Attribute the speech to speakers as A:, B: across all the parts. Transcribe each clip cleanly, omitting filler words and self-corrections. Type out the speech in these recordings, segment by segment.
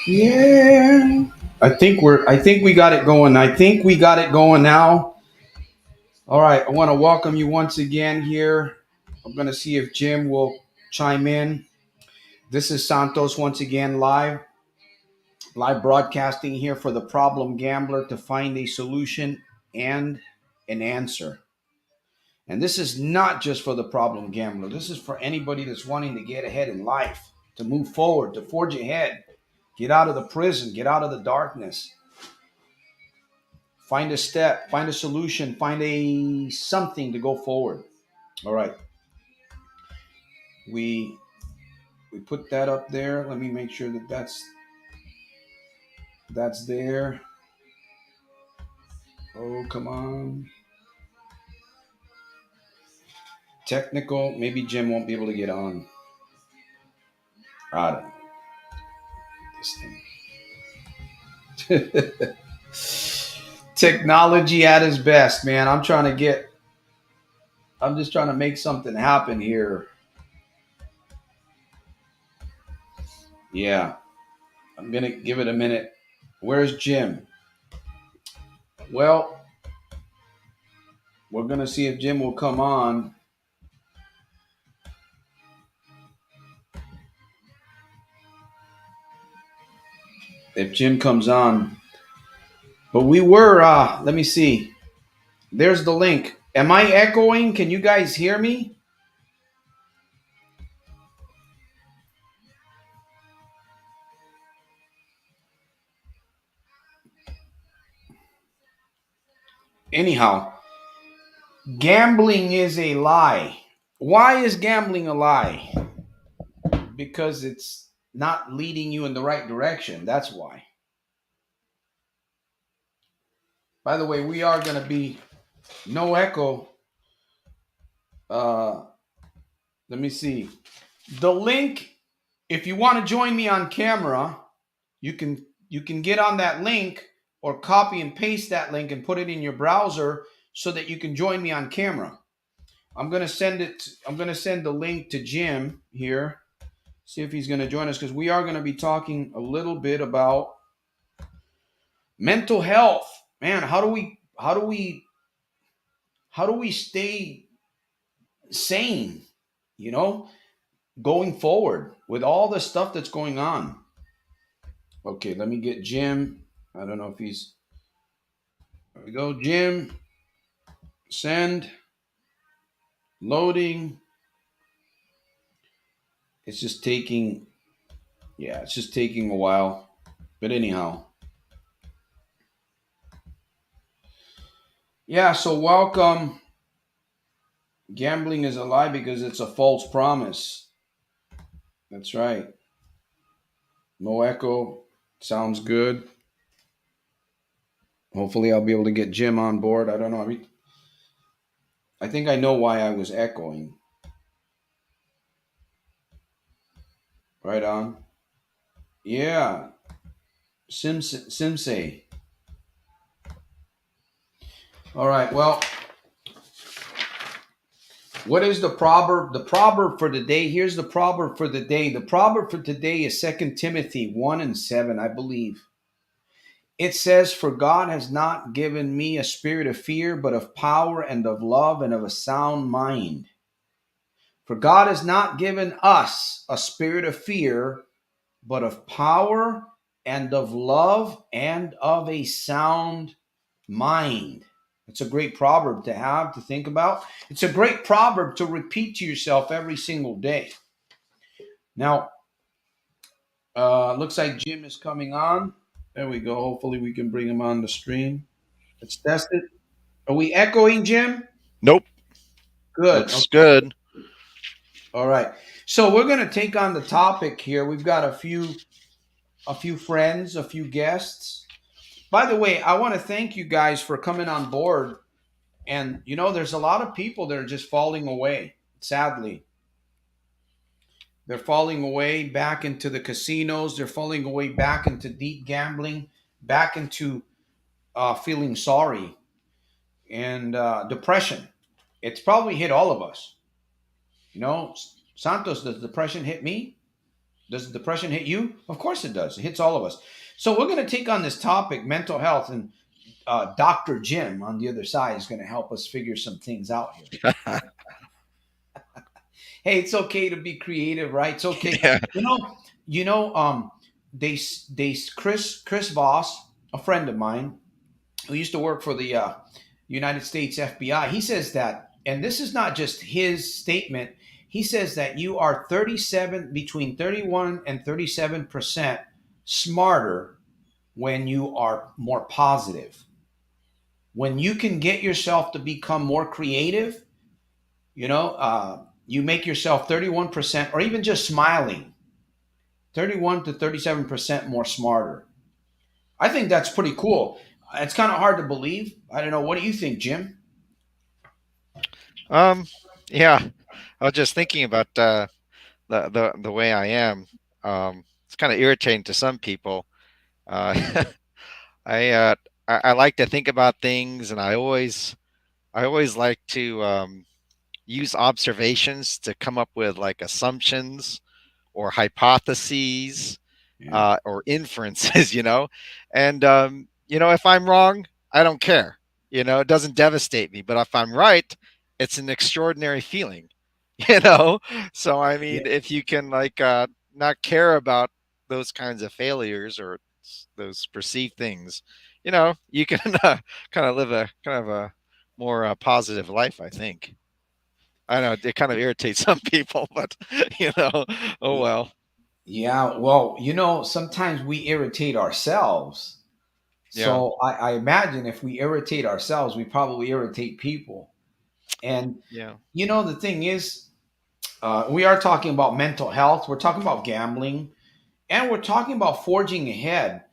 A: Yeah. I think we got it going. I think we got it going now. All right. I want to welcome you once again here. I'm going to see if Jim will chime in. This is Santos once again live broadcasting here for the problem gambler to find a solution and an answer. And this is not just for the problem gambler. This is for anybody that's wanting to get ahead in life, to move forward, to forge ahead, get out of the prison, get out of the darkness. Find a step, find a solution, find a something to go forward. All right. We put that up there. Let me make sure that that's there. Oh, come on. Technical. Maybe Jim won't be able to get on. I don't know this thing. Technology at its best, man. I'm just trying to make something happen here. Yeah. I'm gonna give it a minute. Where's Jim? Well, we're gonna see if Jim will come on. If Jim comes on. But we were let me see. There's the link. Am I echoing? Can you guys hear me? Anyhow, gambling is a lie. Why is gambling a lie? Because it's not leading you in the right direction. That's why. By the way, we are going to be no echo. Uh, Let me see. The link, if you want to join me on camera, you can get on that link or copy and paste that link and put it in your browser so that you can join me on camera. I'm going to send the link to Jim here. See if he's going to join us because we are going to be talking a little bit about mental health. Man, how do we stay sane, you know, going forward with all the stuff that's going on? Okay, let me get Jim. I don't know if he's there we go. Jim, send, loading. It's just taking yeah, it's just taking a while. But anyhow. Yeah, so welcome. Gambling is a lie because it's a false promise. That's right. No echo. Sounds good. Hopefully, I'll be able to get Jim on board. I don't know. I think I know why I was echoing. Right on. Yeah. Simsei. All right. Well, what is the proverb? The proverb for the day. Here's the proverb for the day. The proverb for today is Second Timothy 1 and 7, I believe. It says, "For God has not given me a spirit of fear, but of power and of love and of a sound mind." For God has not given us a spirit of fear, but of power and of love and of a sound mind. It's a great proverb to have, to think about. It's a great proverb to repeat to yourself every single day. Now, looks like Jim is coming on. There we go. Hopefully, we can bring him on the stream. Let's test it. Are we echoing, Jim?
B: Nope.
A: Good.
B: Looks
A: Okay.
B: good.
A: All right. So we're going to take on the topic here. We've got a few friends, a few guests. By the way, I want to thank you guys for coming on board. And there's a lot of people that are just falling away. Sadly, they're falling away back into the casinos. They're falling away back into deep gambling, back into feeling sorry and depression. It's probably hit all of us. Santos, does depression hit me? Does depression hit you? Of course it does. It hits all of us. So we're going to take on this topic, mental health, and Dr. Jim on the other side is going to help us figure some things out here. Hey, it's okay to be creative, right? It's okay.
B: Yeah.
A: You know, they Chris Voss, a friend of mine who used to work for the United States FBI, he says that, and this is not just his statement. He says that you are 37, between 31 and 37% smarter when you are more positive. When you can get yourself to become more creative, you make yourself 31%, or even just smiling, 31 to 37% more smarter. I think that's pretty cool. It's kind of hard to believe. I don't know. What do you think, Jim?
B: Um, yeah. I was just thinking about the way I am. It's kind of irritating to some people. Uh, I, uh, I like to think about things, and I always like to use observations to come up with like assumptions or hypotheses
A: Yeah.
B: or inferences, And if I'm wrong, I don't care. It doesn't devastate me. But if I'm right, it's an extraordinary feeling, you know. So I
A: Yeah.
B: mean, if you can like not care about those kinds of failures or those perceived things, you can kind of live a kind of a more positive life. I think. I know it kind of irritates some people, but you know, oh well.
A: Yeah. Well, sometimes we irritate ourselves.
B: Yeah,
A: So I imagine if we irritate ourselves, we probably irritate people. And,
B: yeah,
A: the thing is, we are talking about mental health, we're talking about gambling, and we're talking about forging ahead.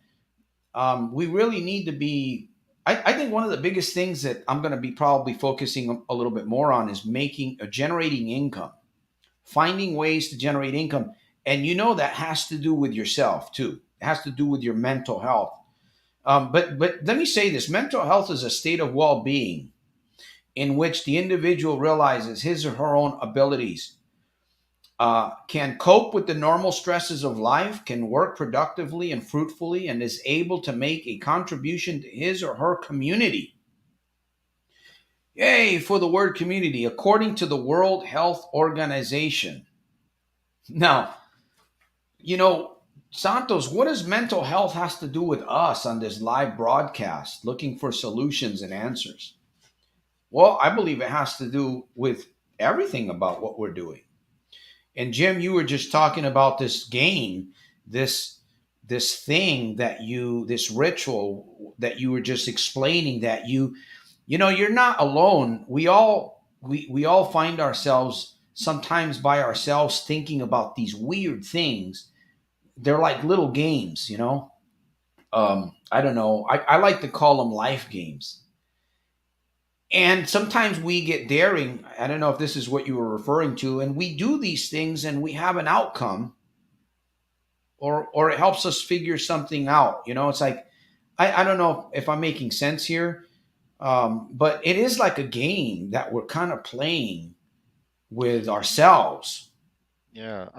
A: We really need to be. I think one of the biggest things that I'm going to be probably focusing a little bit more on is generating income, finding ways to generate income. And that has to do with yourself too. It has to do with your mental health. But let me say this: mental health is a state of well-being in which the individual realizes his or her own abilities, can cope with the normal stresses of life, can work productively and fruitfully, and is able to make a contribution to his or her community. Yay for the word community, according to the World Health Organization. Now, you know, Santos, what does mental health has to do with us on this live broadcast, looking for solutions and answers? Well, I believe it has to do with everything about what we're doing. And Jim, you were just talking about this game, this this ritual that you were just explaining, that you're not alone. We all find ourselves sometimes by ourselves thinking about these weird things. They're like little games. I don't know. I like to call them life games. And sometimes we get daring. I don't know if this is what you were referring to, and we do these things and we have an outcome, or it helps us figure something out. It's like, I don't know if I'm making sense here, but it is like a game that we're kind of playing with ourselves.
B: yeah.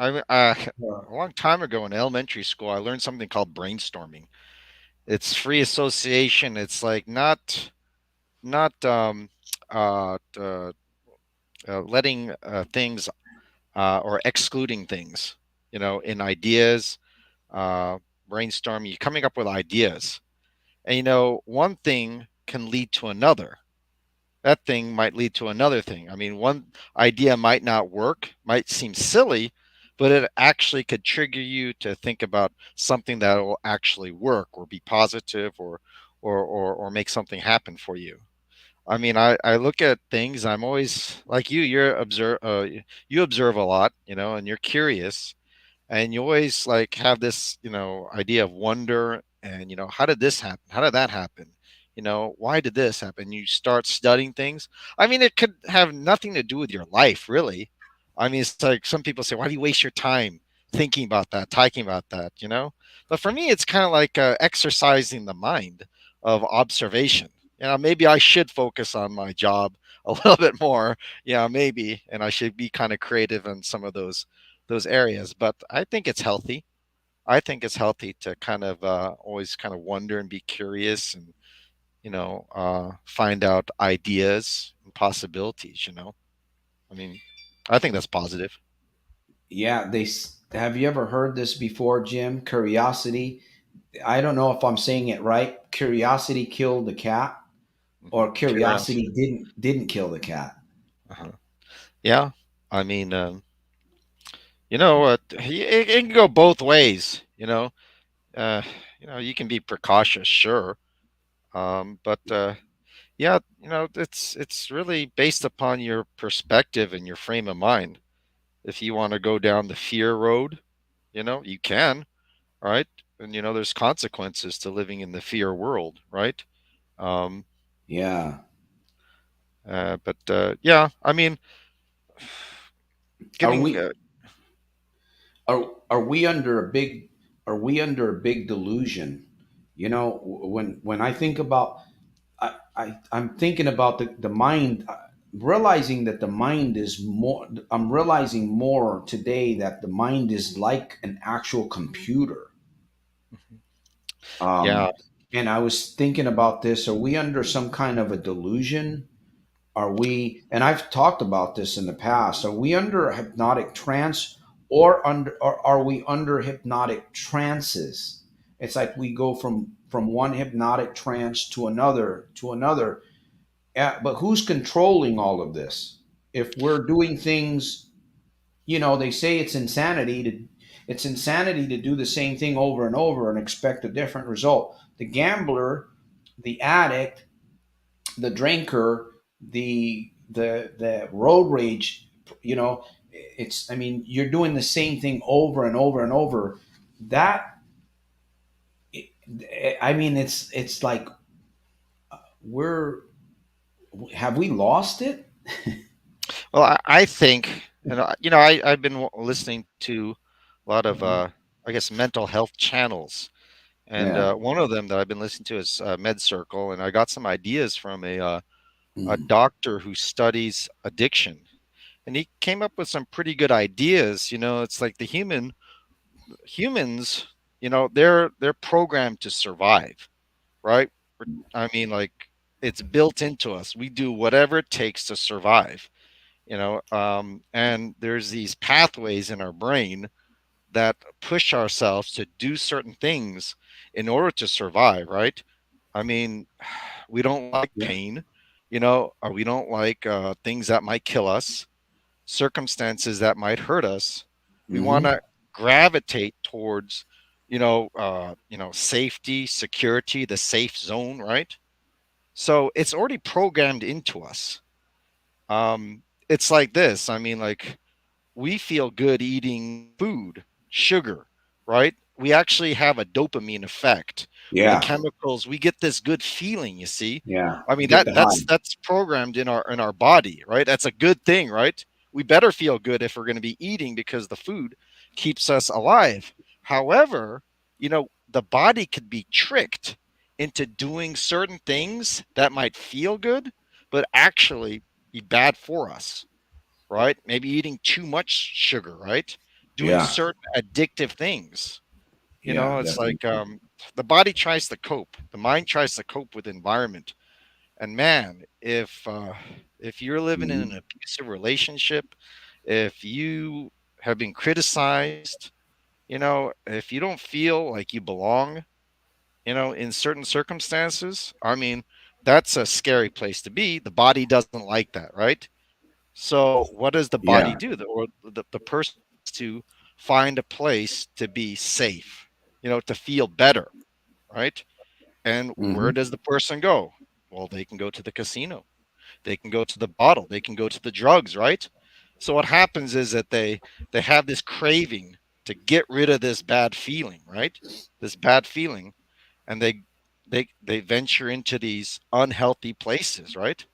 A: Yeah.
B: A long time ago in elementary school, I learned something called brainstorming. It's free association. It's like not letting things or excluding things. In ideas, uh, brainstorming. You're coming up with ideas, and one thing can lead to another. That thing might lead to another thing. I mean, one idea might not work, might seem silly, but it actually could trigger you to think about something that will actually work or be positive or make something happen for you. I mean, I look at things. I'm always like you. You observe a lot, and you're curious, and you always like have this idea of wonder, and how did this happen, how did that happen, why did this happen. You start studying things. I mean, it could have nothing to do with your life, really. I mean, it's like some people say, why do you waste your time thinking about that, talking about that, but for me it's kind of like exercising the mind of observation. Maybe I should focus on my job a little bit more, maybe, and I should be kind of creative in some of those those areas. But I think it's healthy. I think it's healthy to kind of always kind of wonder and be curious and find out ideas and possibilities. I mean, I think that's positive.
A: Yeah, have you ever heard this before, Jim? Curiosity. I don't know if I'm saying it right. Curiosity killed the cat, or curiosity
B: Curiosity.
A: didn't kill the cat.
B: Uh-huh. Yeah. I mean, it can go both ways. Uh, you can be precautious, sure, but yeah, it's really based upon your perspective and your frame of mind. If you want to go down the fear road, you can, right? And there's consequences to living in the fear world, right? Um,
A: Yeah.
B: but yeah, I mean,
A: Are
B: getting
A: we are we under a big delusion? You know, when I think about I'm thinking about the mind, realizing that the mind is more. I'm realizing more today that the mind is like an actual computer.
B: yeah,
A: Um, and I was thinking about this. Are we under some kind of a delusion? Are we, and I've talked about this in the past, are we under a hypnotic trance, or are we under hypnotic trances? It's like we go from one hypnotic trance to another. Yeah, but who's controlling all of this? If we're doing things, they say it's insanity to do the same thing over and over and expect a different result. The gambler, the addict, the drinker, the road rage, it's, I mean, you're doing the same thing over and over and over. That, I mean, it's like we're have we lost it?
B: well, I think, and I've been listening to a lot of, I guess, mental health channels, and
A: Yeah.
B: one of them that I've been listening to is Med Circle, and I got some ideas from a
A: Mhm.
B: doctor who studies addiction, and he came up with some pretty good ideas. It's like the humans, they're programmed to survive, right? I mean, like, it's built into us. We do whatever it takes to survive. And there's these pathways in our brain that push ourselves to do certain things in order to survive, right? I mean, we don't like
A: Yeah.
B: pain, or we don't like things that might kill us, circumstances that might hurt us. We want
A: Hmm.
B: to gravitate towards, safety, security, the safe zone, right? So it's already programmed into us. It's like this. I mean, like, we feel good eating food, sugar, right? We actually have a dopamine effect where the
A: Yeah.
B: chemicals, we get this good feeling, you see.
A: Yeah.
B: I mean,
A: Get
B: that
A: the
B: that's
A: high.
B: that's programmed in our body, right? That's a good thing, right? We better feel good if we're going to be eating because the food keeps us alive. However, the body could be tricked into doing certain things that might feel good, but actually be bad for us, right? Maybe eating too much sugar, right? Doing
A: Yeah.
B: certain addictive things.
A: Yeah.
B: It's
A: Definitely.
B: like the body tries to cope, the mind tries to cope with environment. And man, if you're living in an
A: Hmm.
B: abusive relationship, if you have been criticized, if you don't feel like you belong, in certain circumstances, I mean, that's a scary place to be. The body doesn't like that, right? So what does the body
A: Yeah.
B: do? The person has to find a place to be safe, to feel better, right? And where
A: Hmm.
B: does the person go? Well, they can go to the casino. They can go to the bottle. They can go to the drugs, right? So what happens is that they have this craving to get rid of this bad feeling, right? This bad feeling, and they venture into these unhealthy places, right?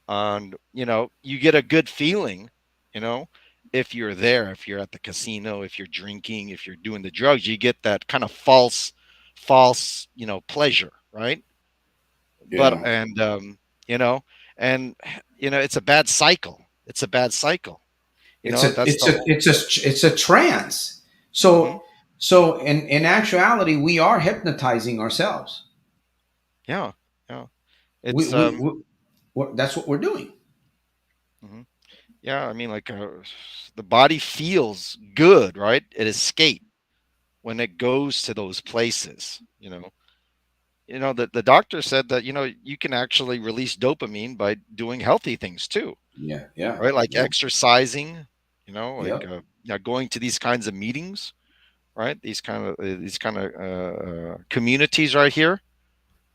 B: And you get a good feeling, you know if you're there, if you're at the casino, if you're drinking, if you're doing the drugs, you get that kind of false pleasure, right? but
A: Yeah.
B: and you know and it's a bad cycle. It's a bad cycle. You know, that's the whole.
A: It's a trance.
B: Hmm.
A: So in actuality, we are hypnotizing ourselves.
B: Yeah, yeah.
A: We
B: It's
A: that's what we're doing.
B: mhm. Yeah. I mean, like the body feels good, right? It escapes when it goes to those places. The doctor said that you can actually release dopamine by doing healthy things too,
A: Yeah, yeah,
B: right? Like
A: yeah,
B: exercising, like
A: yeah,
B: going to these kinds of meetings, right? These kind of communities right here.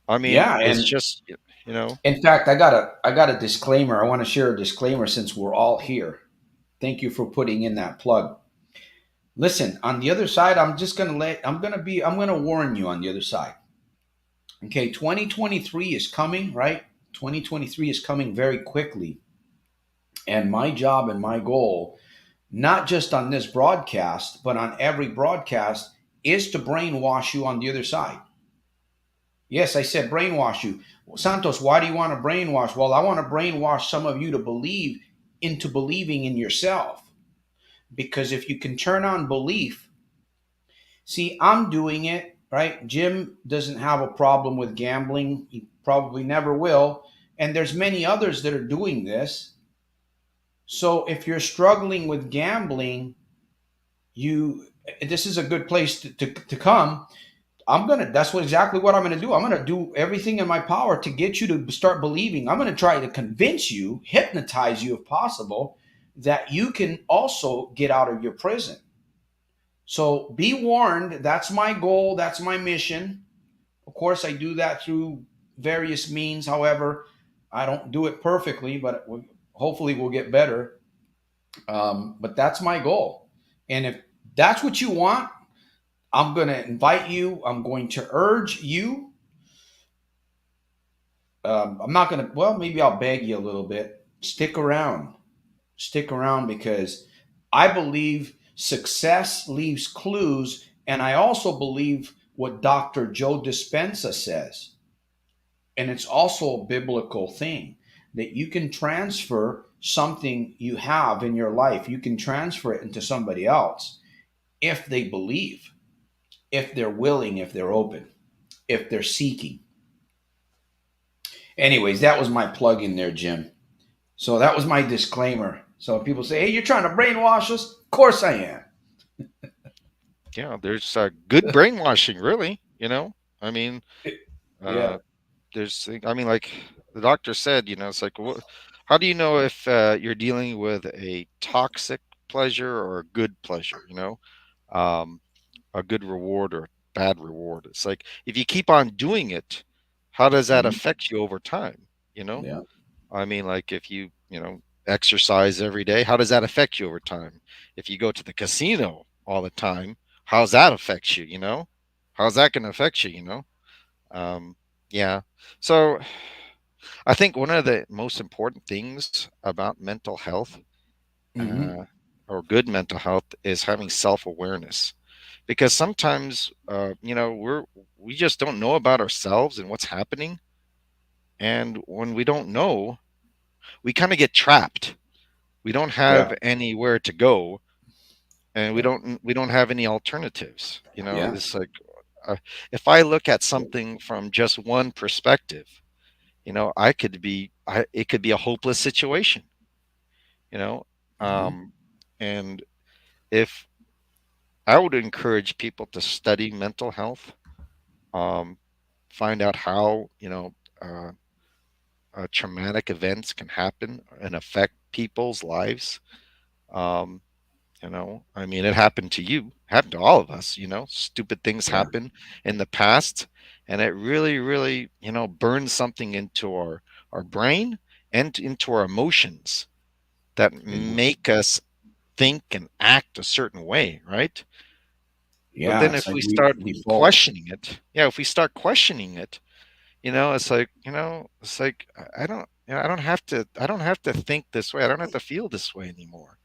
B: I mean,
A: yeah.
B: it's
A: And
B: just you know,
A: in fact, I got a disclaimer. I want to share a disclaimer since we're all here. Thank you for putting in that plug. Listen, on the other side, I'm gonna warn you on the other side. Okay, 2023 is coming, right? 2023 is coming very quickly. And my job and my goal, not just on this broadcast, but on every broadcast, is to brainwash you on the other side. Yes, I said brainwash you. Santos, why do you want to brainwash? Well, I want to brainwash some of you to believe into believing in yourself. Because if you can turn on belief, see, I'm doing it, right? Jim doesn't have a problem with gambling. He probably never will. And there's many others that are doing this. So if you're struggling with gambling, you this is a good place to come. That's what exactly what I'm gonna do. I'm gonna do everything in my power to get you to start believing. I'm gonna try to convince you, hypnotize you if possible, that you can also get out of your prison. So be warned, that's my goal, that's my mission. Of course, I do that through various means. However, I don't do it perfectly, but hopefully we'll get better. But that's my goal. And if that's what you want, I'm going to invite you. I'm going to urge you. I'm not going to, well, maybe I'll beg you a little bit. Stick around. Stick around because I believe success leaves clues. And I also believe what Dr. Joe Dispenza says. And it's also a biblical thing that you can transfer something you have in your life, you can transfer it into somebody else if they believe, if they're willing, if they're open, if they're seeking. Anyways, that was my plug in there, Jim. So that was my disclaimer. So if people say, hey, you're trying to brainwash us, of course I am.
B: there's good brainwashing, really. I mean,
A: Yeah.
B: uh, I mean, like the doctor said, it's like, how do you know if you're dealing with a toxic pleasure or a good pleasure? Um, a good reward or bad reward. It's like if you keep on doing it, how does that
A: Mhm.
B: affect you over time? You know,
A: Yeah.
B: I mean, like if you exercise every day, how does that affect you over time? If you go to the casino all the time, how's that affect you? How's that going to affect you? Um, yeah. So I think one of the most important things about mental health,
A: Hmm.
B: uh, or good mental health, is having self-awareness, because sometimes we just don't know about ourselves and what's happening, and when we don't know, we kind of get trapped. We don't
A: Yeah.
B: have anywhere to go, and we
A: Yeah.
B: don't have any alternatives.
A: Yeah.
B: It's like, uh, if I look at something from just one perspective, it could be a hopeless situation, you know
A: Hmm.
B: um and if I would encourage people to study mental health, um find out how traumatic events can happen and affect people's lives. um I mean, it happened to you, happened to all of us. Stupid things
A: Yeah.
B: happen in the past, and it really, really, burns something into our brain and into our emotions that
A: Yeah.
B: make us think and act a certain way, right? But
A: Yeah.
B: then
A: It's
B: if
A: like
B: we
A: we
B: start
A: default.
B: questioning it, yeah, if we start questioning it, it's like I don't have to think this way. I don't have to feel this way anymore.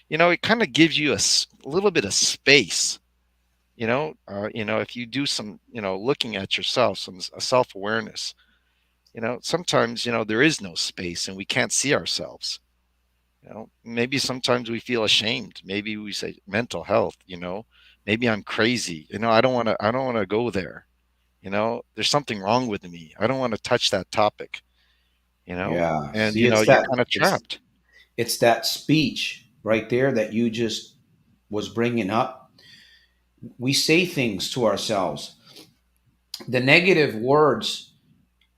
B: It kind of gives you a little bit of space. If you do some, looking at yourself, some self-awareness, sometimes, there is no space and we can't see ourselves. Maybe sometimes we feel ashamed. Maybe we say mental health. Maybe I'm crazy. I don't want to. I don't want to go there. There's something wrong with me. I don't want to touch that topic.
A: Yeah.
B: And
A: See,
B: you're kind of trapped.
A: it's that speech right there that you just was bringing up. We say things to ourselves. The negative words,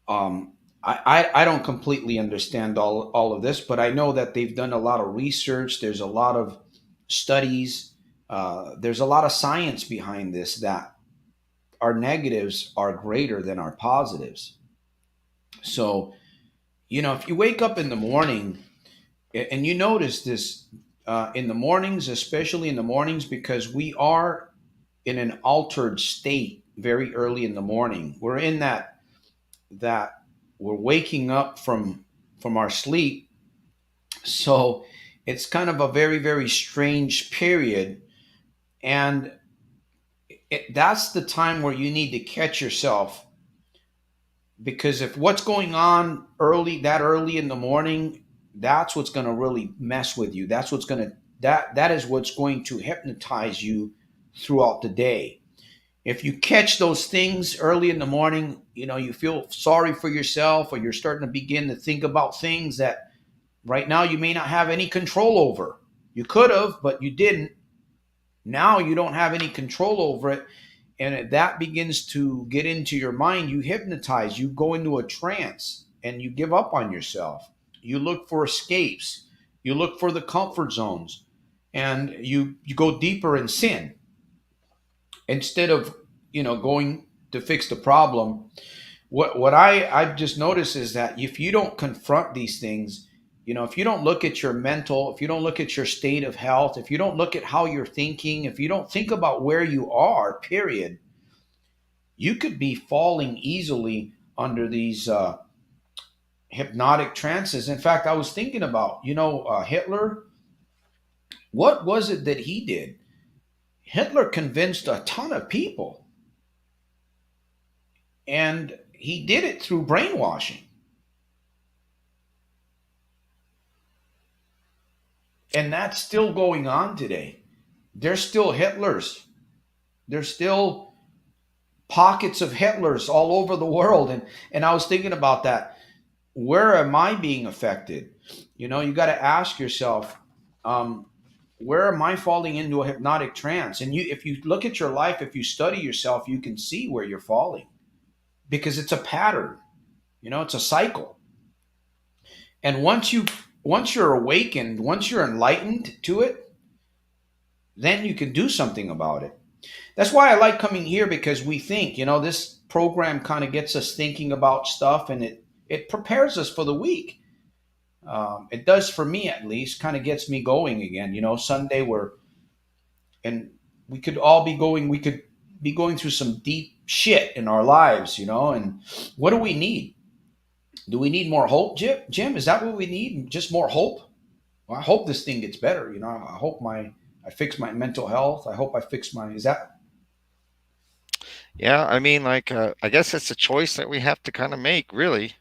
A: um, I don't completely understand all of this, but I know that they've done a lot of research. There's a lot of studies. There's a lot of science behind this, that our negatives are greater than our positives. So, if you wake up in the morning and you notice this, in the mornings, especially in the mornings, because we are in an altered state very early in the morning. We're in that we're waking up from our sleep. So it's kind of a very, very strange period. And that's the time where you need to catch yourself, because if what's going on that early in the morning, that's what's going to really mess with you. That is what's going to hypnotize you throughout the day. If you catch those things early in the morning, you feel sorry for yourself, or you're starting to begin to think about things that right now you may not have any control over. You could have, but you didn't. Now you don't have any control over it. And that begins to get into your mind. You hypnotize, you go into a trance, and you give up on yourself. You look for escapes, you look for the comfort zones, and you go deeper in sin instead of going to fix the problem. What I've just noticed is that if you don't confront these things, if you don't look at your mental, if you don't look at your state of health, if you don't look at how you're thinking, if you don't think about where you are, period, you could be falling easily under these hypnotic trances. In fact, I was thinking about, Hitler. What was it that he did? Hitler convinced a ton of people, and he did it through brainwashing. And that's still going on today. There's still Hitlers. There's still pockets of Hitlers all over the world. And I was thinking about that. Where am I being affected? You got to ask yourself, um, where am I falling into a hypnotic trance? And if you look at your life, if you study yourself, you can see where you're falling, because it's a pattern. It's a cycle. And once you're awakened, once you're enlightened to it, then you can do something about it. That's why I like coming here, because we think, this program kind of gets us thinking about stuff, and it prepares us for the week. It does for me, at least, kind of gets me going again. Sunday and we could be going through some deep shit in our lives, and what do we need? Do we need more hope, Jim? Is that what we need? Just more hope? Well, I hope this thing gets better. I hope I fix my mental health. I hope I fix my, is that,
B: Yeah, I mean, like, I guess it's a choice that we have to kind of make, really.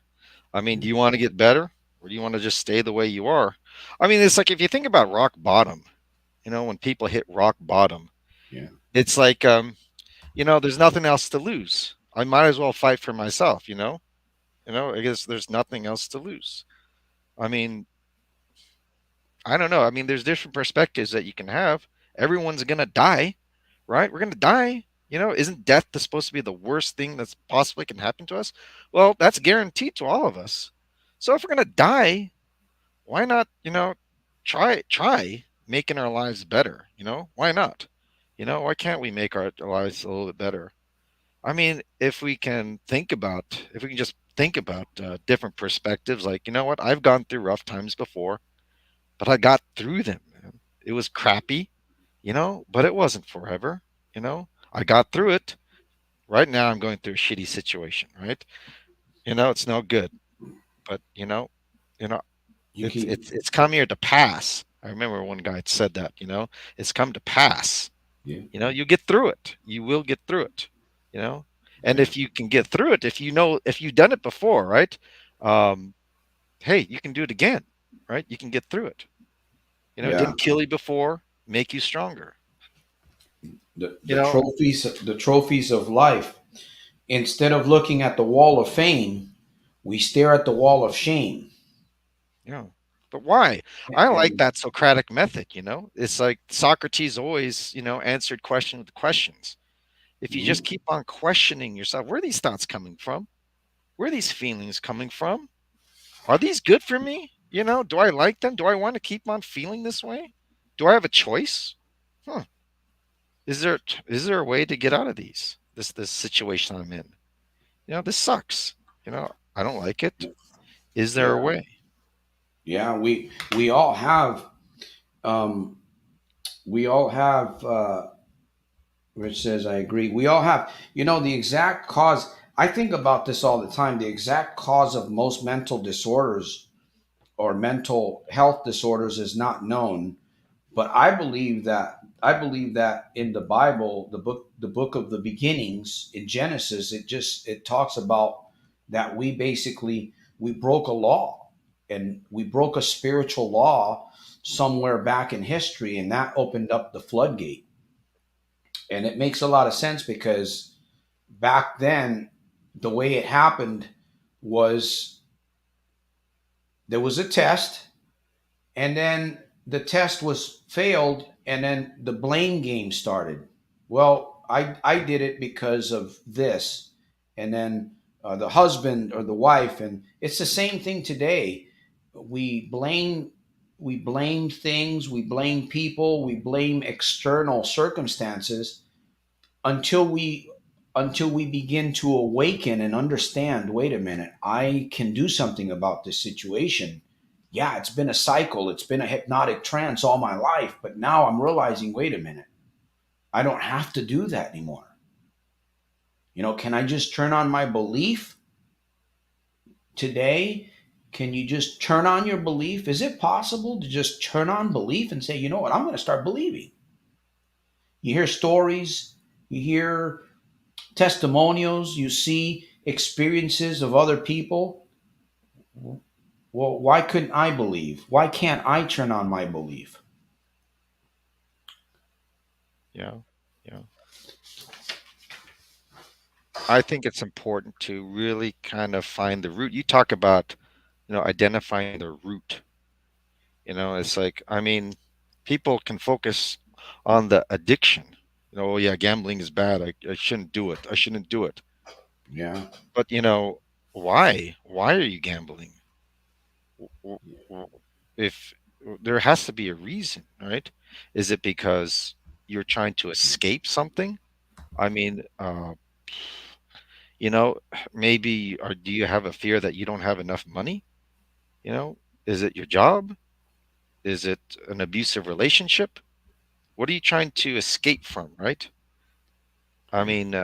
B: I mean, do you want to get better, or do you want to just stay the way you are? I mean, it's like if you think about rock bottom, when people hit rock bottom,
A: yeah.
B: it's like, there's nothing else to lose. I might as well fight for myself. I guess there's nothing else to lose. I mean, I don't know. I mean, there's different perspectives that you can have. Everyone's gonna die, right? We're gonna die. Isn't death supposed to be the worst thing that's possibly can happen to us? Well, that's guaranteed to all of us. So if we're gonna die, why not, try making our lives better? Why not? Why can't we make our lives a little bit better? I mean, if we can just think about different perspectives, like, what? I've gone through rough times before, but I got through them, man. It was crappy, but it wasn't forever. I got through it. Right now, I'm going through a shitty situation, right? It's no good, but you know,
A: You
B: it's
A: keep,
B: it's it's come here to pass. I remember one guy had said that, it's come to pass.
A: yeah,
B: You get through it. You will get through it. You know, and
A: yeah,
B: if you can get through it, if you've done it before, right? Um, hey, you can do it again, right? You can get through it. It
A: Yeah.
B: didn't kill you before, make you stronger.
A: The
B: You
A: the
B: know,
A: trophies of life. Instead of looking at the wall of fame, we stare at the wall of shame.
B: yeah. But why? I like
A: And
B: that Socratic method. It's like Socrates always, answered question with questions. If you just
A: mhm,
B: keep on questioning yourself, where are these thoughts coming from? Where are these feelings coming from? Are these good for me? Do I like them? Do I want to keep on feeling this way? Do I have a choice? Huh. Is there a way to get out of this situation I'm in? This sucks. I don't like it. Is there a
A: yeah,
B: way?
A: yeah, we all have um, we all have Rich says, I agree. We all have, the exact cause. I think about this all the time. The exact cause of most mental disorders or mental health disorders is not known. But I believe that in the Bible, the book of the beginnings in Genesis, it talks about that we broke a law, and we broke a spiritual law somewhere back in history, and that opened up the floodgate. And it makes a lot of sense because back then, the way it happened was there was a test, and then the test was failed, and then the blame game started. Well, I did it because of this, and then the husband or the wife, and it's the same thing today. We blame we blame things, we blame people, we blame external circumstances until we begin to awaken and understand, wait a minute, I can do something about this situation. Yeah, it's been a cycle, it's been a hypnotic trance all my life, but now I'm realizing, wait a minute, I don't have to do that anymore. Can I just turn on my belief today? Can you just turn on your belief? Is it possible to just turn on belief and say, you know what, I'm going to start believing? You hear stories, you hear testimonials, you see experiences of other people. Well, why couldn't I believe? Why can't I turn on my belief?
B: Yeah. Yeah. I think it's important to really kind of find the root. You talk about, identifying the root. It's like, I mean, people can focus on the addiction. Oh yeah, gambling is bad. I shouldn't do it. I shouldn't do it.
A: Yeah.
B: But why? Why are you gambling? W- w- If there has to be a reason, right? Is it because you're trying to escape something? I mean, you know, maybe, or do you have a fear that you don't have enough money? Is it your job? Is it an abusive relationship? What are you trying to escape from, right? I mean,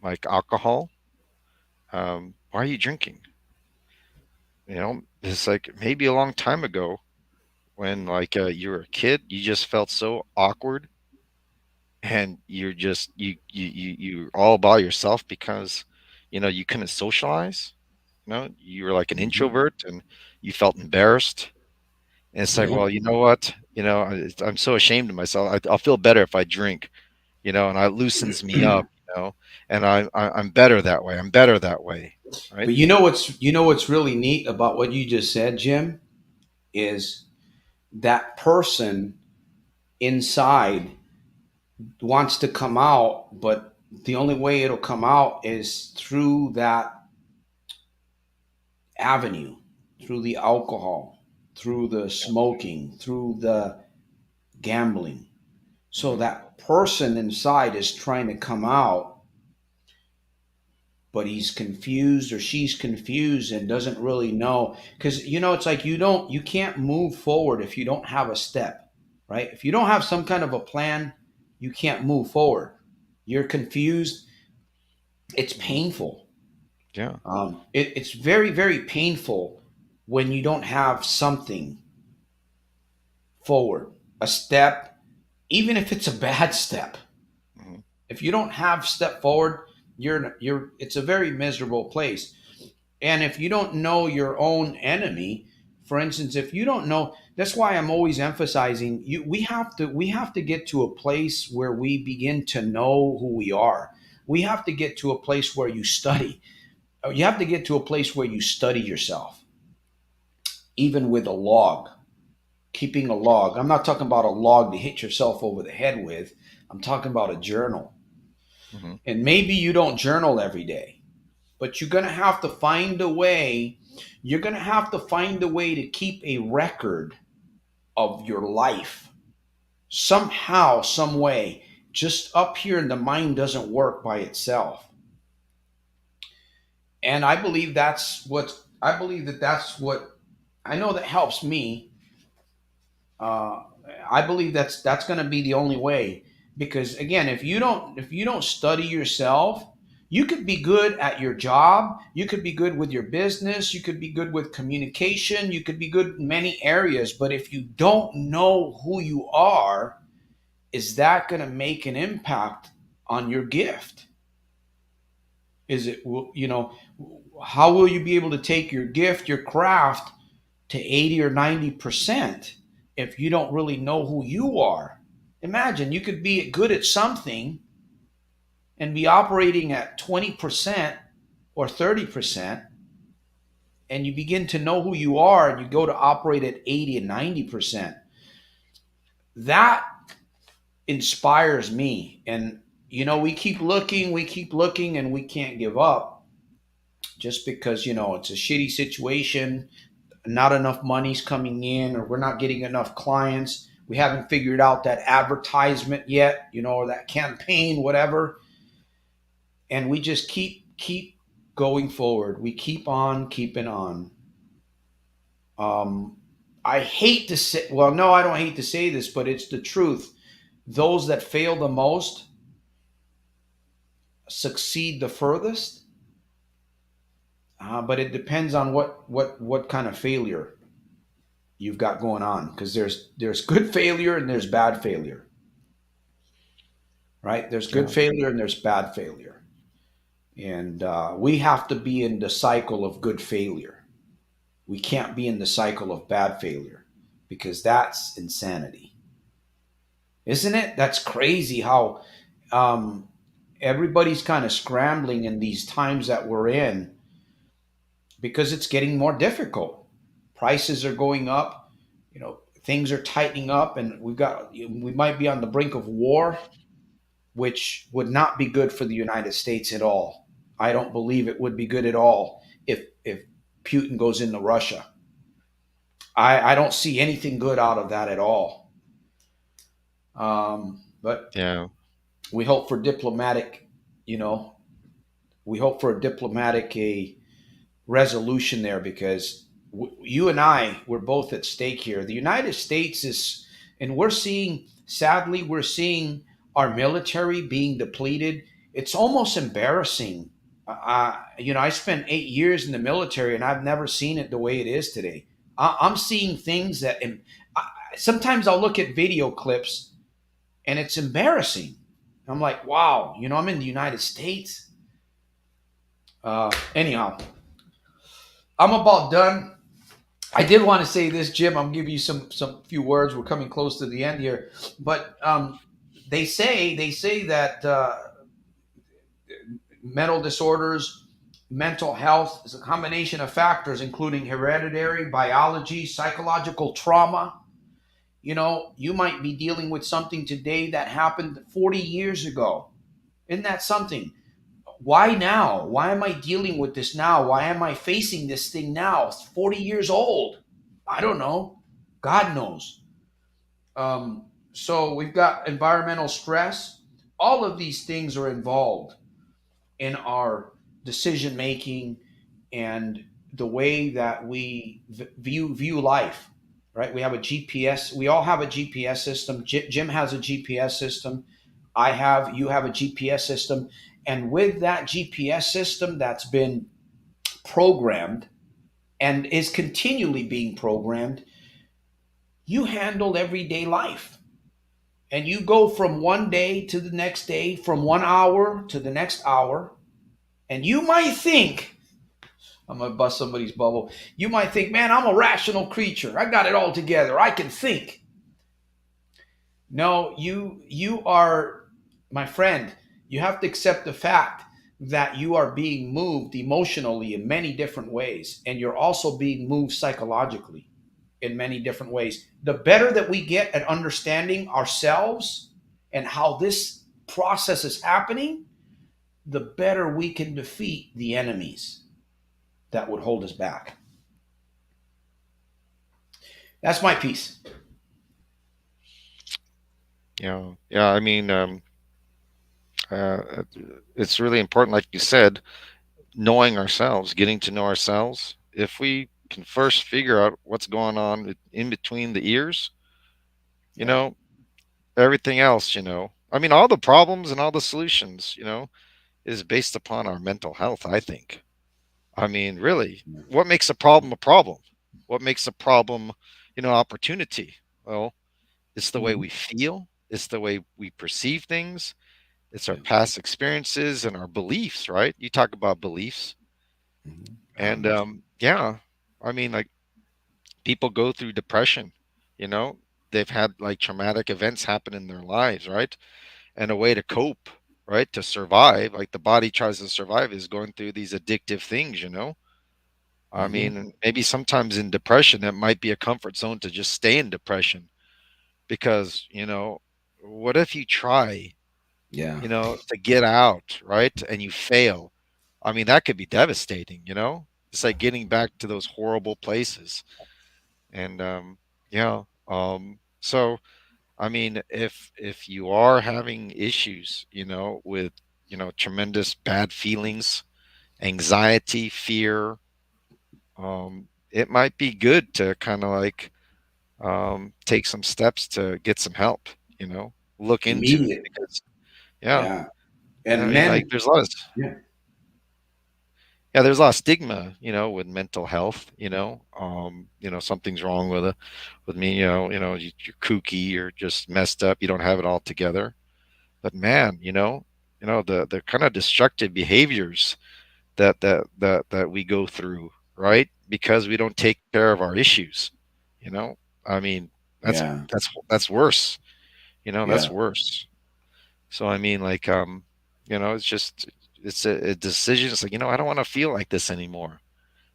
B: like alcohol. Why are you drinking? It's like maybe a long time ago when like you were a kid, you just felt so awkward and you're just you're all by yourself because you couldn't socialize. You were like an
A: Hmm.
B: introvert and you felt embarrassed. And it's like,
A: Yeah.
B: well, you know what? I'm so ashamed of myself. I'll feel better if I drink, and it loosens me up, and I'm better that way. I'm better that way, right?
A: But you know what's really neat about what you just said, Jim, is that person inside wants to come out, but the only way it'll come out is through that avenue, through the alcohol, through the smoking, through the gambling. So
B: Hmm.
A: that person inside is trying to come out, but he's confused or she's confused and doesn't really know. Because it's like you can't move forward if you don't have a step, right? If you don't have some kind of a plan, you can't move forward. You're confused. It's painful.
B: Yeah.
A: It's very, very painful when you don't have something forward, a step, even if it's a bad step.
B: Hmm.
A: If you don't have step forward, it's a very miserable place. And if you don't know your own enemy, for instance, if you don't know, That's why I'm always emphasizing you. We have to get to a place where we begin to know who we are. We have to get to a place where you study. You have to get to a place where you study yourself, even with a log, keeping a log. I'm not talking about a log to hit yourself over the head with. I'm talking about a journal.
B: Hmm.
A: And maybe you don't journal every day, but you're going to have to find a way. You're going to have to find a way to keep a record of your life somehow, some way. Just up here in the mind doesn't work by itself. And I believe that that's what I know that helps me. uh, I believe that's going to be the only way, because again, if you don't study yourself, you could be good at your job, you could be good with your business, you could be good with communication, you could be good in many areas, but if you don't know who you are, is that going to make an impact on your gift? Is it, how will you be able to take your gift, your craft, to 80 or 90% if you don't really know who you are? Imagine you could be good at something and be operating at 20% or 30%, and you begin to know who you are and you go to operate at 80 and 90%. That inspires me. And, we keep looking, and we can't give up just because, it's a shitty situation, not enough money's coming in, or we're not getting enough clients. We haven't figured out that advertisement yet, or that campaign, whatever. And we just keep going forward. We keep on keeping on. Um, I hate to say, well, no, I don't hate to say this, but it's the truth. Those that fail the most succeed the furthest. But it depends on what kind of failure you've got going on, because there's good failure and there's bad failure, right? There's good
B: Yeah.
A: failure and there's bad failure, and we have to be in the cycle of good failure. We can't be in the cycle of bad failure, because that's insanity, isn't it? That's crazy how um, everybody's kind of scrambling in these times that we're in, because it's getting more difficult. Prices are going up, things are tightening up, and we might be on the brink of war, which would not be good for the United States at all. I don't believe it would be good at all if Putin goes into Russia. I don't see anything good out of that at all. But
B: Yeah.
A: we hope for diplomatic, you know, we hope for a resolution there, because you and I, we're both at stake here. The United States is, and sadly, we're seeing our military being depleted. It's almost embarrassing. I spent 8 years in the military, and I've never seen it the way it is today. I'm seeing things that, sometimes I'll look at video clips, and it's embarrassing. I'm like, wow, I'm in the United States. Anyhow, I'm about done. I did want to say this, Jim. I'm giving you some few words. We're coming close to the end here, but they say that mental disorders, mental health is a combination of factors, including hereditary, biology, psychological trauma. You might be dealing with something today that happened 40 years ago. Isn't that something? Why now? Why am I dealing with this now? Why am I facing this thing now? It's 40 years old. I don't know. God knows. So we've got environmental stress. All of these things are involved in our decision making and the way that we view life. Right? We have a GPS. We all have a GPS system. Jim has a GPS system. You have a GPS system. And with that GPS system that's been programmed and is continually being programmed, you handle everyday life. And you go from one day to the next day, from 1 hour to the next hour. And you might think, I'm gonna bust somebody's bubble. You might think, man, I'm a rational creature. I got it all together. I can think. No, you are, my friend. You have to accept the fact that you are being moved emotionally in many different ways, and you're also being moved psychologically in many different ways. The better that we get at understanding ourselves and how this process is happening, the better we can defeat the enemies that would hold us back. That's my piece.
B: Yeah. I mean, uh, it's really important, like you said, knowing ourselves, getting to know ourselves. If we can first figure out what's going on in between the ears, you
A: Yeah.
B: know, everything else, I mean, all the problems and all the solutions, is based upon our mental health, I think. I mean, really, what makes a problem a problem? What makes a problem, opportunity? Well, it's the way
A: Mhm.
B: we feel, it's the way we perceive things, it's our
A: Yeah.
B: past experiences and our beliefs, right? You talk about beliefs.
A: Mhm. Very
B: And
A: much.
B: yeah, I mean, like people go through depression, you know, they've had like traumatic events happen in their lives, right? And a way to cope, right? To survive, like the body tries to survive is going through these addictive things. I
A: Hmm.
B: mean, maybe sometimes in depression, it might be a comfort zone to just stay in depression because, what if you try,
A: Yeah.
B: to get out, right? And you fail. I mean, that could be devastating. It's like getting back to those horrible places. And yeah. So I mean, if you are having issues, with, tremendous bad feelings, anxiety, fear, it might be good to kind of like take some steps to get some help, look into it
A: Immediate.
B: because yeah,
A: Yeah.
B: I
A: And
B: mean, like
A: men.
B: there's a lot of
A: Yeah.
B: there's a lot of stigma, with mental health, something's wrong with me, you're kooky, you're just messed up, you don't have it all together. But man, the kind of destructive behaviors that we go through, right? Because we don't take care of our issues, you know. I mean, that's
A: Yeah.
B: that's worse, that's
A: Yeah.
B: worse. So I mean, like, it's just it's a decision. It's like, I don't want to feel like this anymore.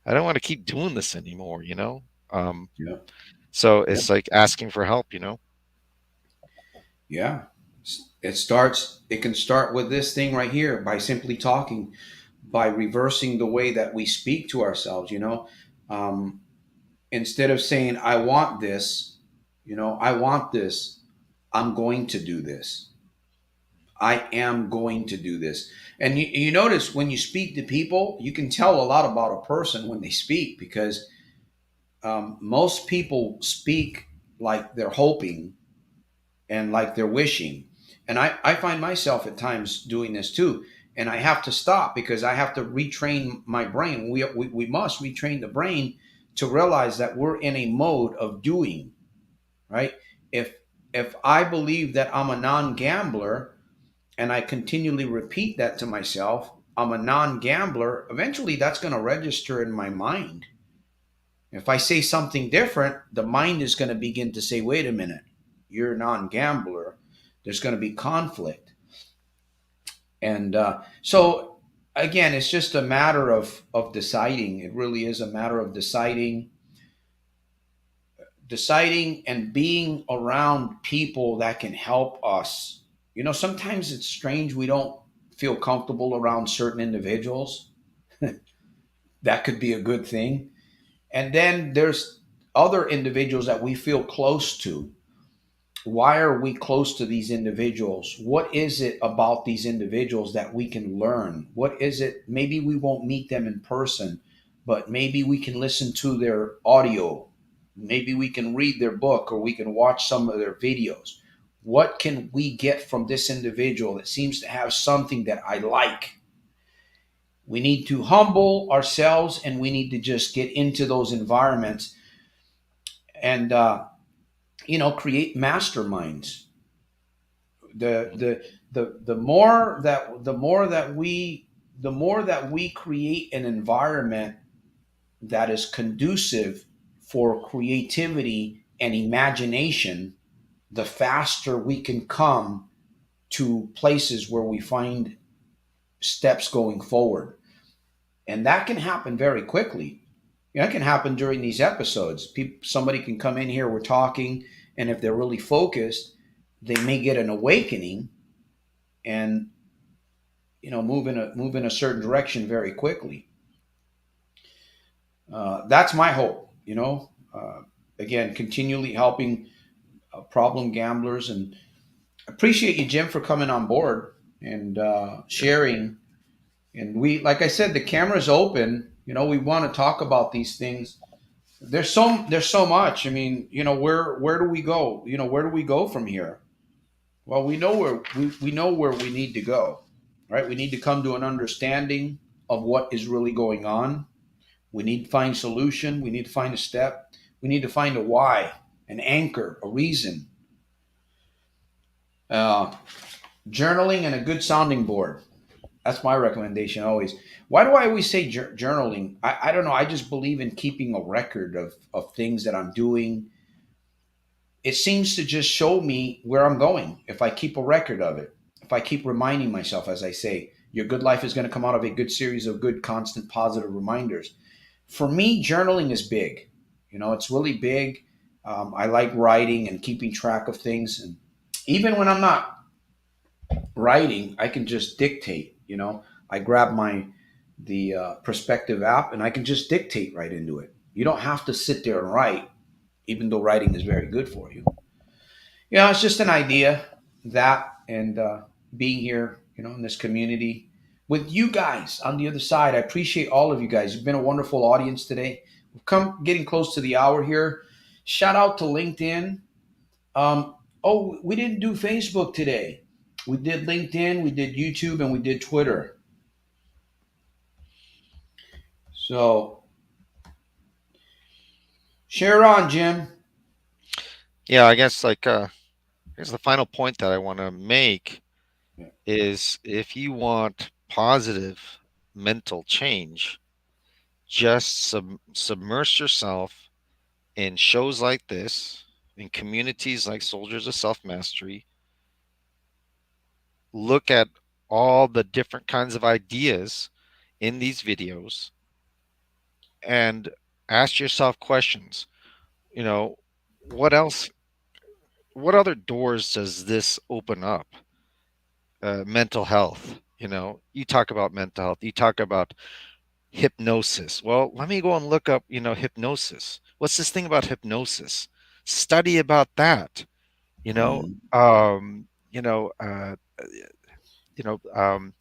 B: I don't want to keep doing this anymore. Um,
A: Yeah.
B: so
A: Yeah.
B: it's like asking for help.
A: Yeah. It can start with this thing right here by simply talking, by reversing the way that we speak to ourselves. Um, Instead of saying, I want this, I want this, I'm going to do this. I am going to do this. And you notice when you speak to people, you can tell a lot about a person when they speak because most people speak like they're hoping and like they're wishing. And I find myself at times doing this too. And I have to stop because I have to retrain my brain. We must retrain the brain to realize that we're in a mode of doing, right? If if I believe that I'm a non-gambler and I continually repeat that to myself, I'm a non-gambler, eventually that's going to register in my mind. If I say something different, the mind is going to begin to say, wait a minute, you're a non gambler. There's going to be conflict. And so, again, it's just a matter of deciding. It really is a matter of deciding and being around people that can help us. Sometimes it's strange we don't feel comfortable around certain individuals. That could be a good thing. And then there's other individuals that we feel close to. Why are we close to these individuals? What is it about these individuals that we can learn? What is it? Maybe we won't meet them in person, but maybe we can listen to their audio. Maybe we can read their book or we can watch some of their videos. What can we get from this individual that seems to have something that I like? We need to humble ourselves and we need to just get into those environments and, create masterminds. The more that we create an environment that is conducive for creativity and imagination, the faster we can come to places where we find steps going forward. And that can happen very quickly. You know, it can happen during these episodes. Somebody can come in here, we're talking, and if they're really focused, they may get an awakening and move in a certain direction very quickly. That's my hope. Again, continually helping problem gamblers, and appreciate you, Jim, for coming on board and
B: Yep.
A: sharing. And like I said, the camera's open. We want to talk about these things. There's so much. I mean, where do we go? Where do we go from here? Well, we know where we need to go, right? We need to come to an understanding of what is really going on. We need to find solution. We need to find a step. We need to find a why, an anchor, a reason. Uh, Journaling and a good sounding board. That's my recommendation always. Why do I always say journaling? I don't know. I just believe in keeping a record of things that I'm doing. It seems to just show me where I'm going if I keep a record of it. If I keep reminding myself, as I say, your good life is going to come out of a good series of good, constant, positive reminders. For me, journaling is big. It's really big. I like writing and keeping track of things. And even when I'm not writing, I can just dictate. I grab the Perspective app and I can just dictate right into it. You don't have to sit there and write, even though writing is very good for you. It's just an idea that, and being here, in this community with you guys on the other side. I appreciate all of you guys. You've been a wonderful audience today. We've come getting close to the hour here. Shout out to LinkedIn. We didn't do Facebook today. We did LinkedIn, we did YouTube, and we did Twitter. So share on, Jim.
B: Yeah, I guess here's the final point that I want to make
A: Yeah.
B: is if you want positive mental change, just submerge yourself in shows like this, in communities like Soldiers of Self Mastery. Look at all the different kinds of ideas in these videos and ask yourself questions. You know, what else, what other doors does this open up? Mental health. You talk about mental health, you talk about hypnosis. Well, let me go and look up, hypnosis. What's this thing about hypnosis? Study about that. You know,
A: Mhm.
B: um, you know, uh, you know,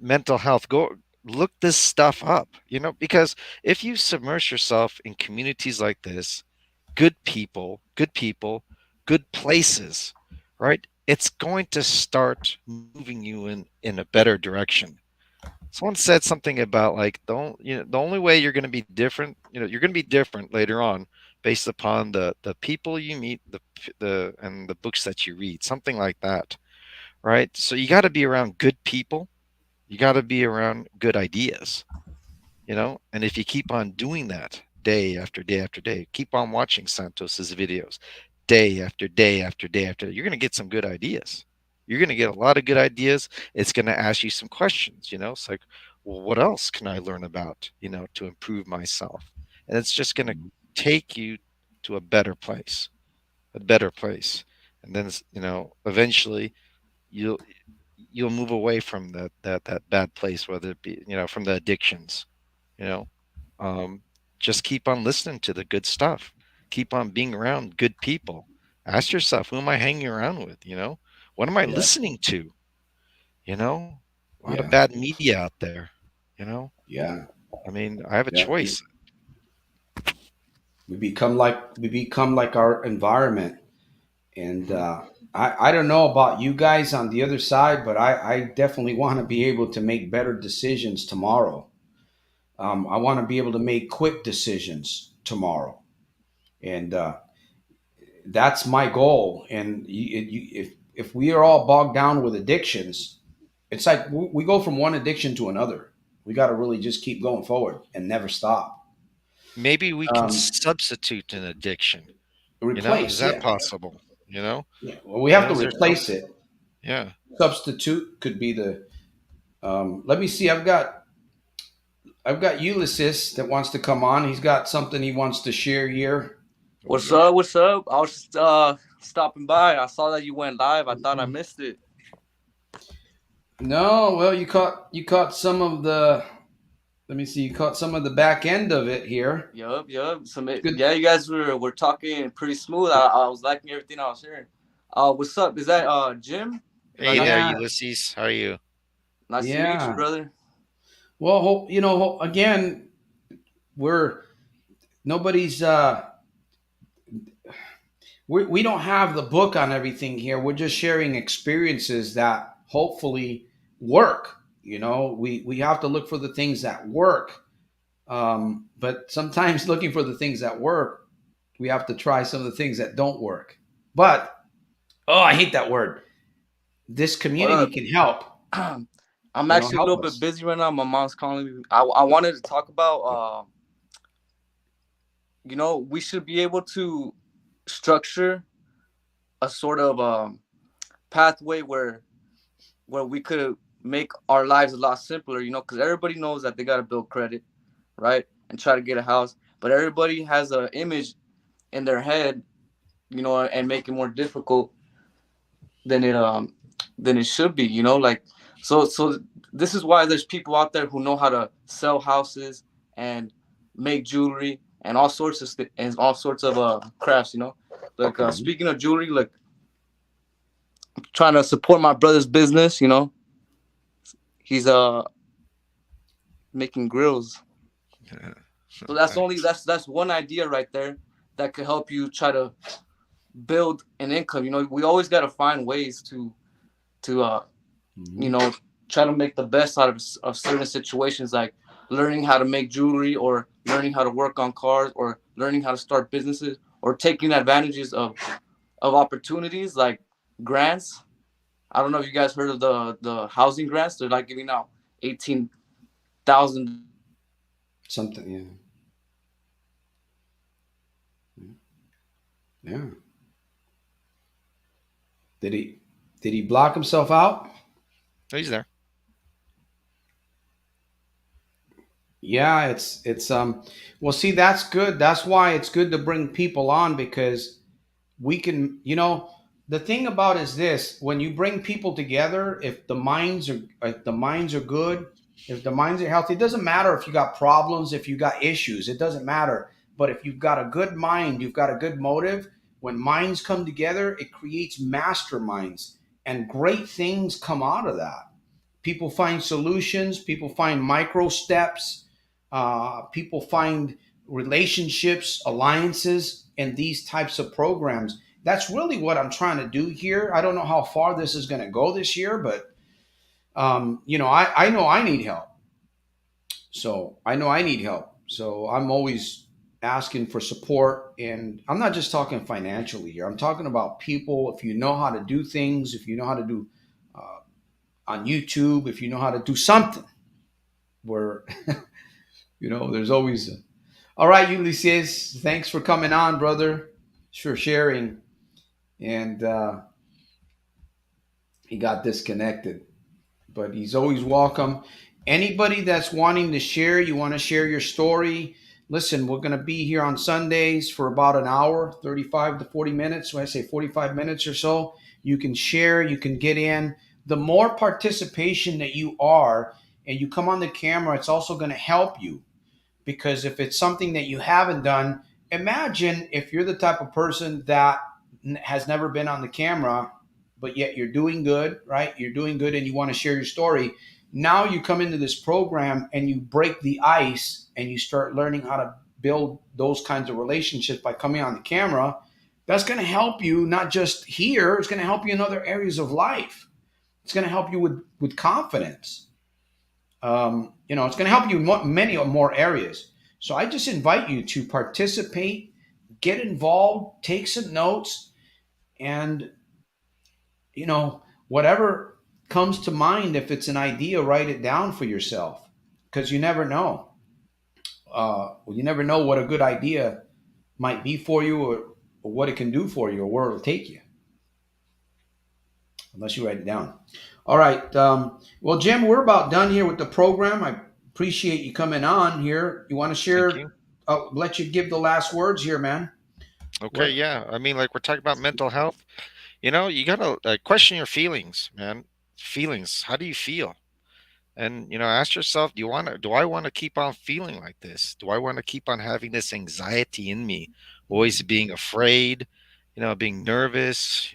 B: mental health. Go look this stuff up. Because if you submerge yourself in communities like this, good people, good places, right? It's going to start moving you in a better direction. Someone said something about like the only way you're going to be different, you're going to be different later on based upon the people you meet, the and the books that you read, something like that, right? So you got to be around good people, you got to be around good ideas, and if you keep on doing that day after day after day, keep on watching Santos's videos day after day after day after day, you're going to get some good ideas. You're going to get a lot of good ideas. It's going to ask you some questions. It's like, well, what else can I learn about, to improve myself? And it's just going to take you to a better place, a better place. And then, eventually you'll you'll move away from that bad place, whether it be, from the addictions, you know um, just keep on listening to the good stuff, keep on being around good people. Ask yourself, who am I hanging around with? What am I
A: Yeah.
B: listening to? you know a lot of
A: Yeah.
B: bad media out there. you know
A: Yeah.
B: I mean, I have a
A: Yeah.
B: choice.
A: We become like our environment. And
B: Mhm.
A: I don't know about you guys on the other side, but I definitely want to be able to make better decisions tomorrow. I want to be able to make quick decisions tomorrow. And that's my goal. And if we are all bogged down with addictions, it's like we go from one addiction to another. We got to really just keep going forward and never stop.
B: maybe we can
A: Um,
B: substitute an addiction. Is
A: replace,
B: that
A: yeah,
B: possible?
A: yeah. Well, we have to
B: Is there
A: replace
B: something?
A: it.
B: Yeah.
A: Substitute could be the. Let me see. I've got Ulysses that wants to come on. He's got something he wants to share here.
C: What's up? What's up? I was just stopping by. I saw that you went live. I thought I missed it.
A: No, well, you caught some of the. Let me see. You caught some of the back end of it here.
C: Yup.
A: Good.
C: Yeah, you guys were talking pretty smooth. I was liking everything I was hearing. What's up? Is that Jim? Did I
B: Hey
C: got
B: there,
C: that?
A: Yeah,
B: Ulysses. How are you?
C: Nice to meet you,
A: yeah.
C: brother.
A: Well, again, we're nobody's. We don't have the book on everything here. We're just sharing experiences that hopefully work. We have to look for the things that work. But sometimes looking for the things that work, we have to try some of the things that don't work. But oh, I hate that word. This
C: What
A: community
C: up?
A: can help.
C: I'm actually a
A: Help
C: little bit
A: us.
C: busy right now. My mom's calling me. I wanted to talk about we should be able to structure a sort of pathway where we could make our lives a lot simpler, because everybody knows that they got to build credit, right? And try to get a house. But everybody has an image in their head, and make it more difficult than it should be, like so this is why there's people out there who know how to sell houses and make jewelry and all sorts of and all sorts of crafts, like
A: Mhm.
C: speaking of jewelry, like trying to support my brother's business, he's making grills. So
B: Nice.
C: that's one idea right there that could help you try to build an income. We always got to find ways to you
A: Mhm.
C: know try to make the best out of certain situations, like learning how to make jewelry, or learning how to work on cars, or learning how to start businesses, or taking advantages of opportunities like grants. I don't know if you guys heard of the housing grants. They're like giving out 18,000.
A: Something. Yeah. Yeah. Did he block himself out?
B: Oh, he's there.
A: Yeah, it's. Well, see, that's good. That's why it's good to bring people on, because we can, the thing about is this: when you bring people together, if the minds are good, if the minds are healthy, it doesn't matter if you got problems, if you got issues, it doesn't matter. But if you've got a good mind, you've got a good motive. When minds come together, it creates masterminds, and great things come out of that. People find solutions, people find micro steps, people find relationships, alliances, and these types of programs. That's really what I'm trying to do here. I don't know how far this is going to go this year, but I know I need help. So I know I need help. So I'm always asking for support, and I'm not just talking financially here. I'm talking about people. If you know how to do things, if you know how to do uh, on YouTube, if you know how to do something, where there's always all right, Ulysses, thanks for coming on, brother, for sharing. And he got disconnected, but he's always welcome. Anybody that's wanting to share, you want to share your story, listen, we're going to be here on Sundays for about an hour, 35 to 40 minutes. When I say 45 minutes or so, you can share, you can get in. The more participation that you are, and you come on the camera, it's also going to help you, because if it's something that you haven't done, imagine if you're the type of person that has never been on the camera, but yet you're doing good, right? You're doing good and you want to share your story. Now you come into this program and you break the ice and you start learning how to build those kinds of relationships by coming on the camera. That's going to help you not just here, it's going to help you in other areas of life. It's going to help you with confidence. It's going to help you in many more areas. So I just invite you to participate, get involved, take some notes, and whatever comes to mind, if it's an idea, write it down for yourself, because you never know. you never know what a good idea might be for you, or what it can do for you, or where it'll take you, unless you write it down. All right. Well, Jim, we're about done here with the program. I appreciate you coming on here. You want to
B: Thank
A: share?
B: you.
A: I'll let you give the last words here, man.
B: Okay,
A: What?
B: yeah. I mean, like we're talking about mental health. You gotta question your feelings, man. Feelings. How do you feel? And ask yourself, do I want to keep on feeling like this? Do I want to keep on having this anxiety in me, always being afraid, being nervous,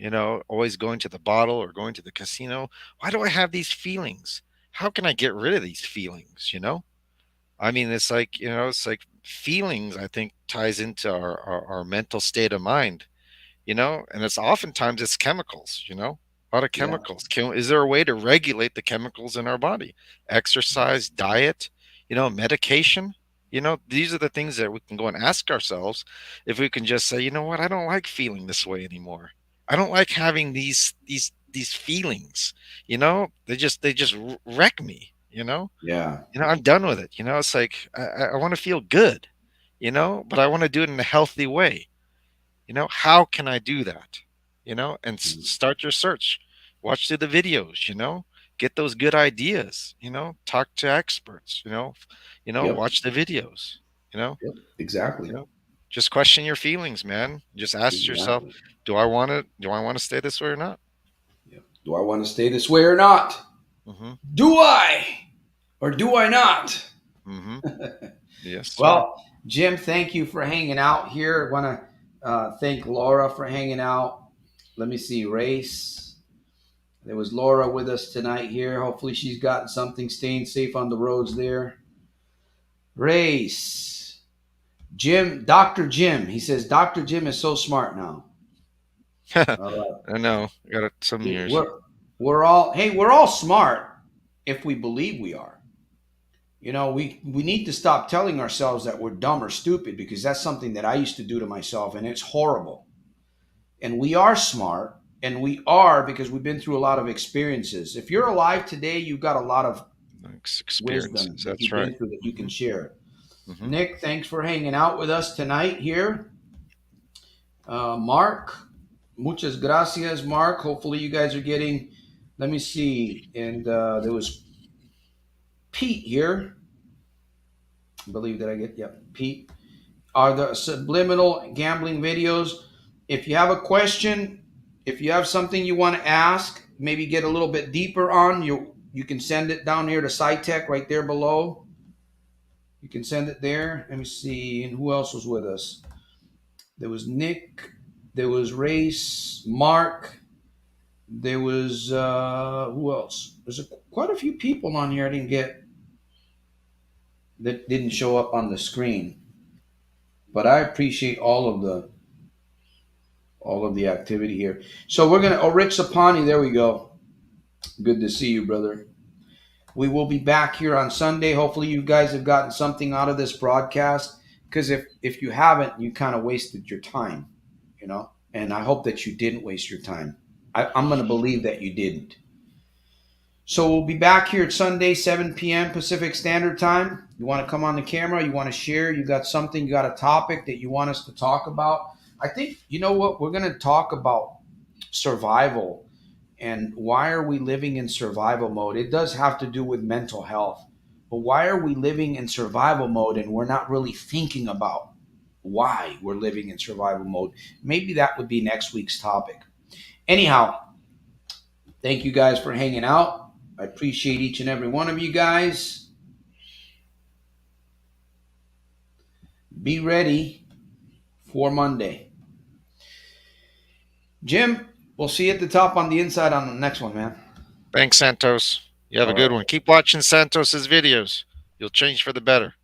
B: always going to the bottle or going to the casino? Why do I have these feelings? How can I get rid of these feelings? I mean, it's like feelings, I think, ties into our mental state of mind, and it's oftentimes it's chemicals, a lot of
A: Yeah.
B: chemicals. Is there a way to regulate the chemicals in our body? Exercise, diet, medication. These are the things that we can go and ask ourselves if we can just say, you know what, I don't like feeling this way anymore. I don't like having these feelings. They just wreck me.
A: Yeah.
B: I'm done with it. It's like I want to feel good, but I want to do it in a healthy way. How can I do that? And start your search. Watch through the videos. Get those good ideas. Talk to experts.
A: Yep.
B: Watch the videos. You know,
A: Yep. Exactly.
B: you know, just question your feelings, man. Just ask yourself,
A: Exactly.
B: do I want to stay this way or not?
A: Yep. Do I want to stay this way or not?
B: Mm-hmm.
A: Do I, or do I not?
B: Mm-hmm. Yes, sir.
A: Well, Jim, thank you for hanging out here. I want to thank Laura for hanging out. Let me see, Race. There was Laura with us tonight here. Hopefully, she's gotten something, staying safe on the roads there. Race. Jim, Dr. Jim. He says, Dr. Jim is so smart now. All right.
B: I know. Got it some years.
A: We're all smart if we believe we are. We need to stop telling ourselves that we're dumb or stupid, because that's something that I used to do to myself, and it's horrible. And we are smart, and we are, because we've been through a lot of experiences. If you're alive today, you've got a lot of wisdom
B: Experiences.
A: that
B: That's
A: you've
B: right.
A: been through that you can share.
B: Mm-hmm.
A: Nick, thanks for hanging out with us tonight here. Mark, muchas gracias, Mark. Hopefully, you guys are getting. Let me see. And there was Pete here. I believe that I get. Yep, Pete. Are the subliminal gambling videos? If you have a question, if you have something you want to ask, maybe get a little bit deeper on, you can send it down here to SciTech right there below. You can send it there. Let me see. And who else was with us? There was Nick. There was Race. Mark. There was who else? Quite a few people on here I didn't get, that didn't show up on the screen. But I appreciate all of the activity here. So we're gonna. Oh, Rick Sapani, there we go. Good to see you, brother. We will be back here on Sunday. Hopefully, you guys have gotten something out of this broadcast. Because if you haven't, you kind of wasted your time. And I hope that you didn't waste your time. I'm going to believe that you didn't. So we'll be back here at Sunday, 7 p.m. Pacific Standard Time. You want to come on the camera? You want to share? You got something? You got a topic that you want us to talk about? I think, you know what? We're going to talk about survival, and why are we living in survival mode? It does have to do with mental health. But why are we living in survival mode and we're not really thinking about why we're living in survival mode? Maybe that would be next week's topic. Anyhow, thank you guys for hanging out. I appreciate each and every one of you guys. Be ready for Monday. Jim, we'll see you at the top on the inside on the next one, man.
B: Thanks, Santos. You have
A: All
B: a good
A: right.
B: one. Keep watching Santos's videos. You'll change for the better.